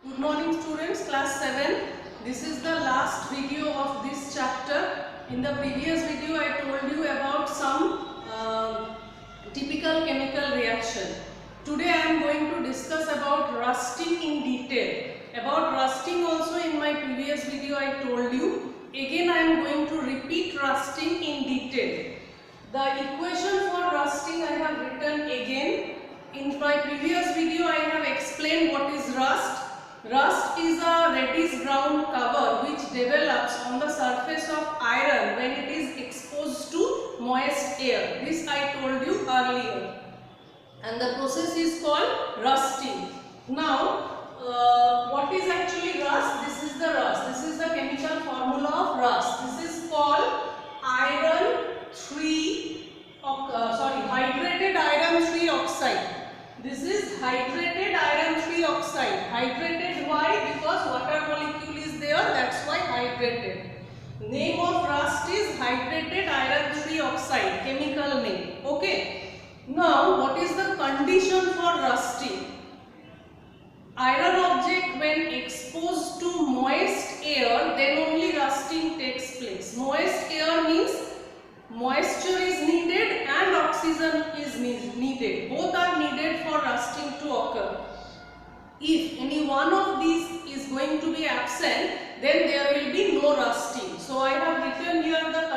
Good morning students, class 7. This is the last video of this chapter. In the previous video I told you about some typical chemical reaction. Today I am going to discuss about rusting in detail. About rusting also in my previous video I told you. Again I am going to repeat rusting in detail. The equation for rusting I have written again. In my previous video I have explained what is rust. Rust is a reddish brown cover which develops on the surface of iron when it is exposed to moist air. This I told you earlier. And the process is called rusting. Now, what is actually rust? This is the rust. This is the chemical formula of rust. This is called hydrated iron 3 oxide. This is hydrated iron 3 oxide. Hydrated why? Because water molecule is there, that's why hydrated. Name of rust is hydrated iron 3 oxide, chemical name. Okay. Now, what is the condition for rusting? Iron object when exposed to moist air, then only rusting takes place. Moist air means moisture is needed and oxygen is needed. Both are needed for rusting to occur. If any one of these is going to be absent, then there will be no rusting. So I have written here the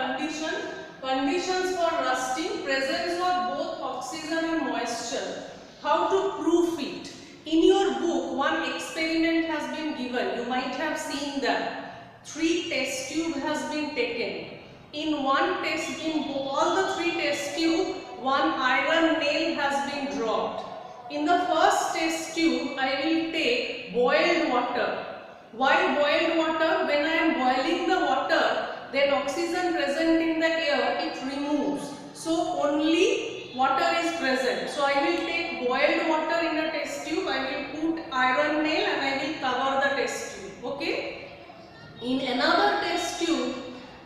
conditions for rusting: presence of both oxygen and moisture. How to prove it? In your book, one experiment has been given. You might have seen that 3 test tube has been taken. In one test, in all the 3 test tube, one iron nail has been dropped. In the first test tube, I will take boiled water. Why boiled water? When I am boiling the water, then oxygen present in the air, it removes. So only water is present. So I will take boiled water in a test tube, I will put iron nail and I will cover the test tube. Okay? In another test tube,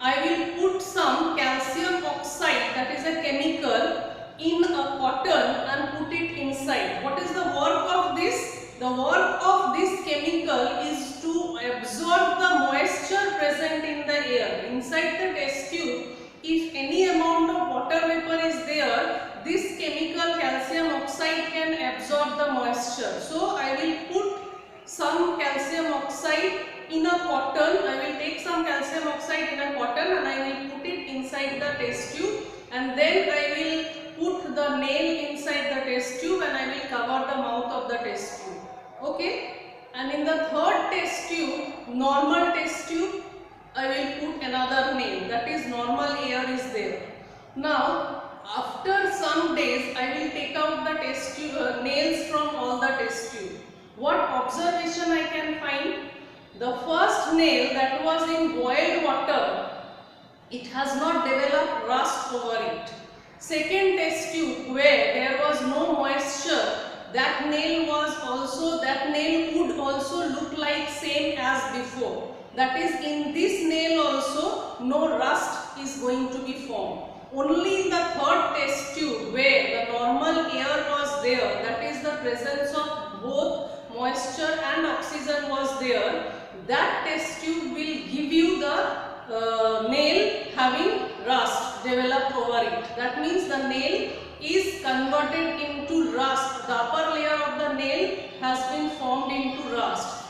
I will put some calcium oxide, that is a chemical, in a cotton and put it inside. What is the work of this? The work of this chemical is to absorb the moisture present in the air. Inside the test tube, if any amount of water vapor is there, this chemical calcium oxide can absorb the moisture. So I will put some calcium oxide in a cotton. I will take some calcium oxide in a cotton and I will put it inside the test tube, and then I will put the nail inside the test tube and I will cover the mouth of the test tube. Okay? And in the third test tube, normal test tube, I will put another nail, that is normal air is there. Now, after some days, I will take out the test tube, nails from all the test tube. What observation I can find? The first nail that was in boiled water, it has not developed rust over it. Second test tube where there was no moisture, that nail would also look like same as before. That is, in this nail also no rust is going to be formed. Only in the third test tube where the normal air was there, that is the presence of both moisture and oxygen was there, that test tube will give you the nail having rust developed over it. That means the nail is converted into rust. The upper layer of the nail has been formed into rust.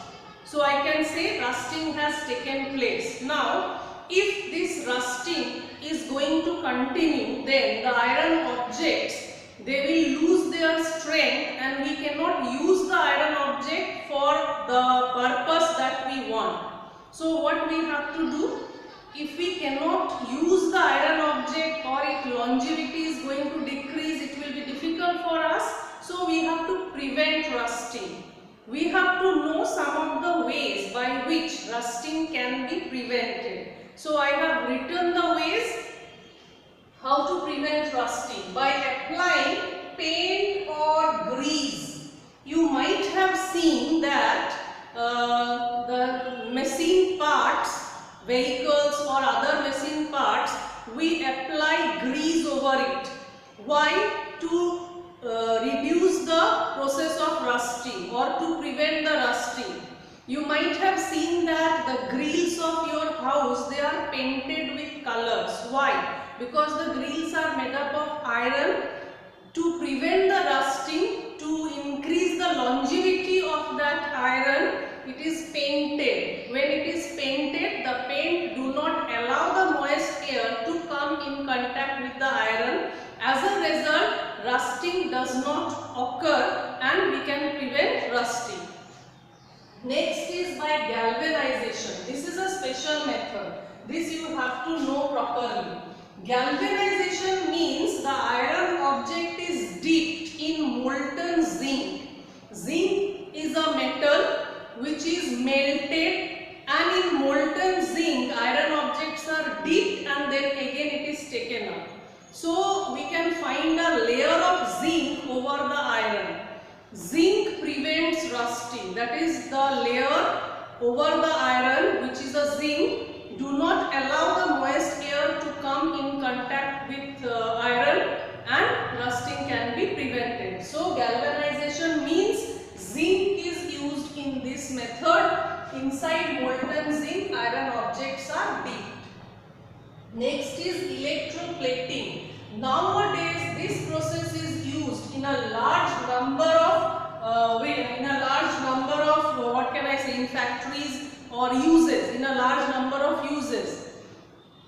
So I can say rusting has taken place. Now, if this rusting is going to continue, then the iron objects, they will lose their strength and we cannot use the iron object for the purpose that we want. So what we have to do? If we cannot use the iron object or its longevity is going to decrease, it will be difficult for us. So we have to prevent rusting. We have to know some of the ways by which rusting can be prevented. So I have written the ways how to prevent rusting by applying paint or grease. You might have seen that the machine parts, vehicles or other machine parts, we apply grease over it. Why? To reduce the process of rusting or to prevent the rusting. You might have seen that the grills of your house, they are painted with colors. Why? Because the grills are made up of iron. To prevent the rusting, to increase the longevity of that iron, it is painted. When it is painted, the paint do not allow the moist air to come in contact with the iron. As a result, rusting does not occur and we can prevent rusting. Next is by galvanization. This is a special method. This you have to know properly. Galvanization means the iron object is dipped in molten zinc. Zinc is a metal which is melted, and in molten zinc iron objects are dipped and then again it is taken up. So we can find a layer of zinc over the iron. Zinc prevents rusting. That is the layer over the iron, which is a zinc. Do not allow the moist air to come in contact with iron and rusting can be prevented. So galvanization means zinc is used in this method. Inside molten zinc, iron objects are dipped. Next is electroplating. Nowadays this process is used in a large number of in factories or uses, in a large number of uses.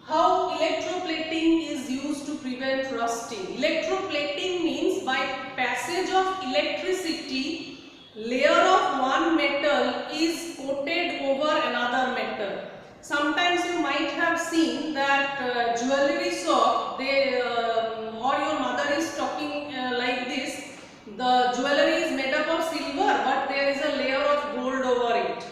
How electroplating is used to prevent rusting? Electroplating means by passage of electricity, layer of one metal is coated over another metal. Sometimes you might have seen that jewelry shop, or your mother is talking like this. The jewelry is made up of silver, but there is a layer of gold over it.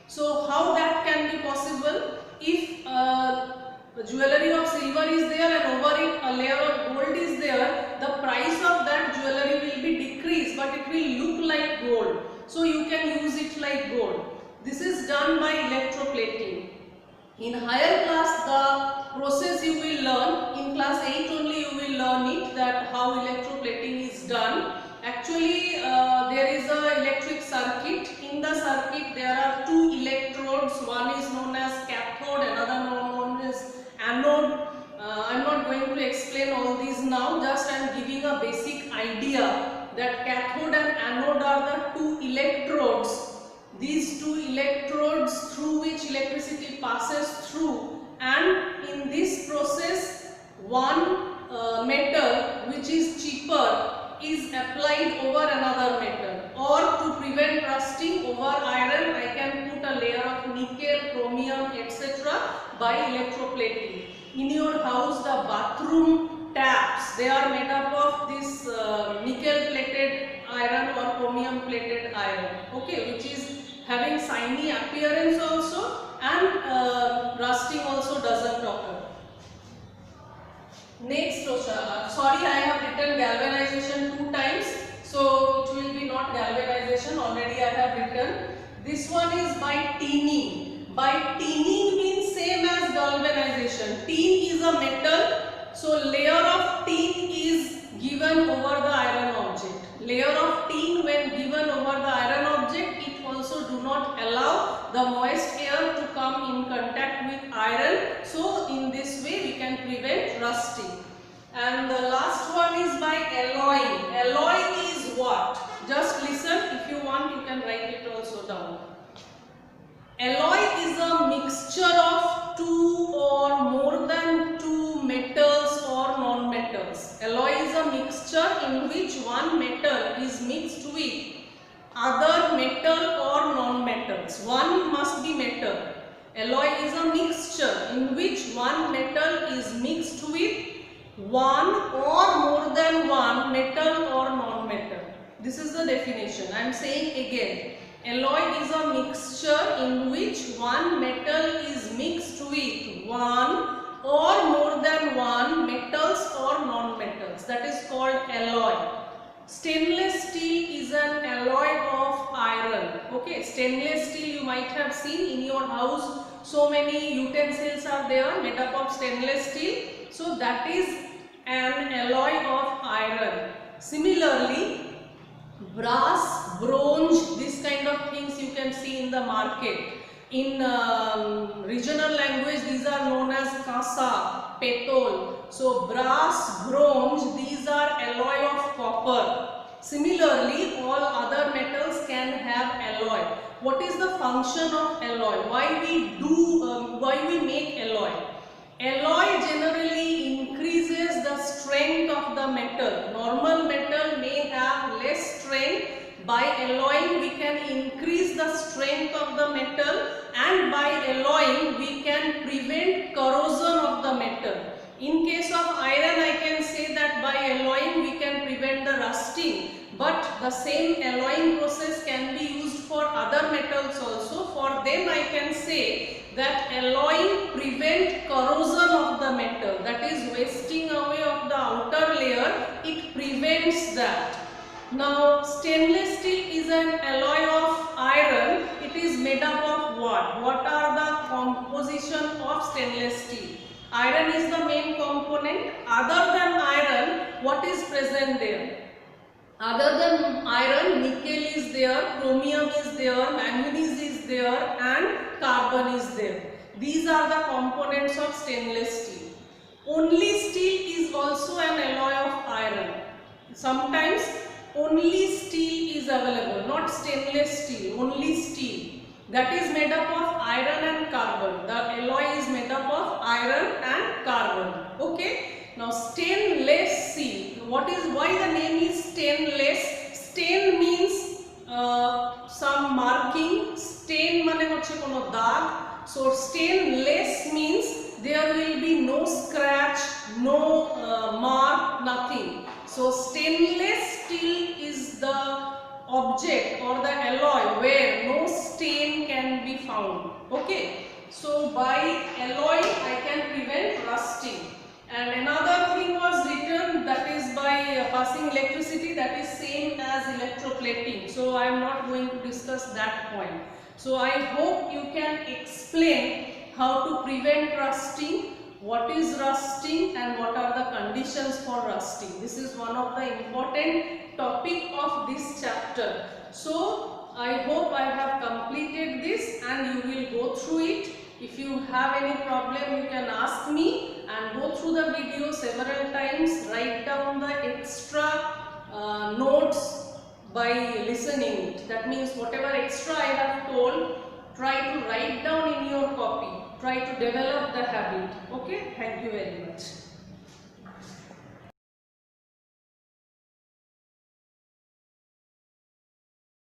So how that can be possible? If the jewelry of silver is there and over it a layer of gold is there, the price of that jewelry will be decreased, but it will look like gold. So you can use it like gold. This is done by electroplating. In higher class, the process you will learn. In class 8 only you will learn it, that how electroplating is done. Actually, there is a electric circuit. In the circuit, there are two electrodes. One is known as cathode, another known as anode. I am not going to explain all these now. Just I am giving a basic idea that cathode and anode are the two electrodes. These two electrodes through which electricity passes through, and in this process, one metal which is cheaper is applied over another metal, or to prevent rusting over iron, I can put a layer of nickel, chromium, etc. by electroplating. In your house, the bathroom taps, they are made up of this nickel plated iron or chromium plated iron, okay, which is having shiny appearance also, and rusting also doesn't occur. Next, sorry, I have written galvanization 2 times, so it will be not galvanization, already I have written. This one is by tinning. By tinning means same as galvanization. Tin is a metal, so layer of tin is given over the iron object. Layer of tin when given over the iron object, it also do not allow the moist air to come in contact with iron. So in this way we can prevent rusting. And the last one is by alloying. Alloy is what? Just listen, if you want you can write it also down. Alloy is a mixture of two or more than two metals or non-metals. Alloy is a mixture in which one metal is mixed with other metal or non-metals. One must be metal. Alloy is a mixture in which one metal is mixed with one or more than one metal or non-metal. This is the definition. I am saying again. Alloy is a mixture in which one metal is mixed with one or more than one metals or non-metals. That is called alloy. Stainless steel is an alloy of iron. Okay, stainless steel you might have seen in your house. So many utensils are there made up of stainless steel. So that is an alloy of iron. Similarly, brass, bronze, this kind of things you can see in the market. In regional language, these are known as kasa, petol. So brass, bronze, these are alloy of copper. Similarly, all other metals can have alloy. What is the function of alloy? Why we make alloy? Alloy generally increases the strength of the metal. Normal metal may have less strength. By alloying, we can increase the strength of the metal, and by alloying, we can prevent corrosion of the metal. In case of iron, I can say that by alloying, we can prevent the rusting. But the same alloying process can be used for other metals also. For them, I can say that alloying prevent corrosion of the metal, that is wasting away of the outer layer, it prevents that. Now stainless steel is an alloy of iron. It is made up of what? What are the composition of stainless steel? Iron is the main component. Other than iron, what is present there? Other than iron, nickel is there, chromium is there, manganese is there, and carbon is there. These are the components of stainless steel. Only steel is also an alloy of iron. Sometimes only steel is available, not stainless steel, only steel. That is made up of iron and carbon. The alloy is made up of iron and carbon. Okay. Now stainless steel. Why the name is stainless? Stain means some marking. Stain mane hocche kono dag. So stainless means there will be no scratch, no mark, nothing. So stainless steel is the object or the alloy where no stain can be found. Okay. So by alloy I can prevent rusting. And another thing was written, that is by passing electricity, that is same as electroplating. So I am not going to discuss that point. So I hope you can explain how to prevent rusting, what is rusting and what are the conditions for rusting. This is one of the important topic of this chapter. So I hope I have completed this and you will go through it. If you have any problem, you can ask me and go through the video several times. Write down the extra notes by listening it. That means whatever extra I have told, try to write down in your copy. Try to develop the habit. Okay, thank you very much.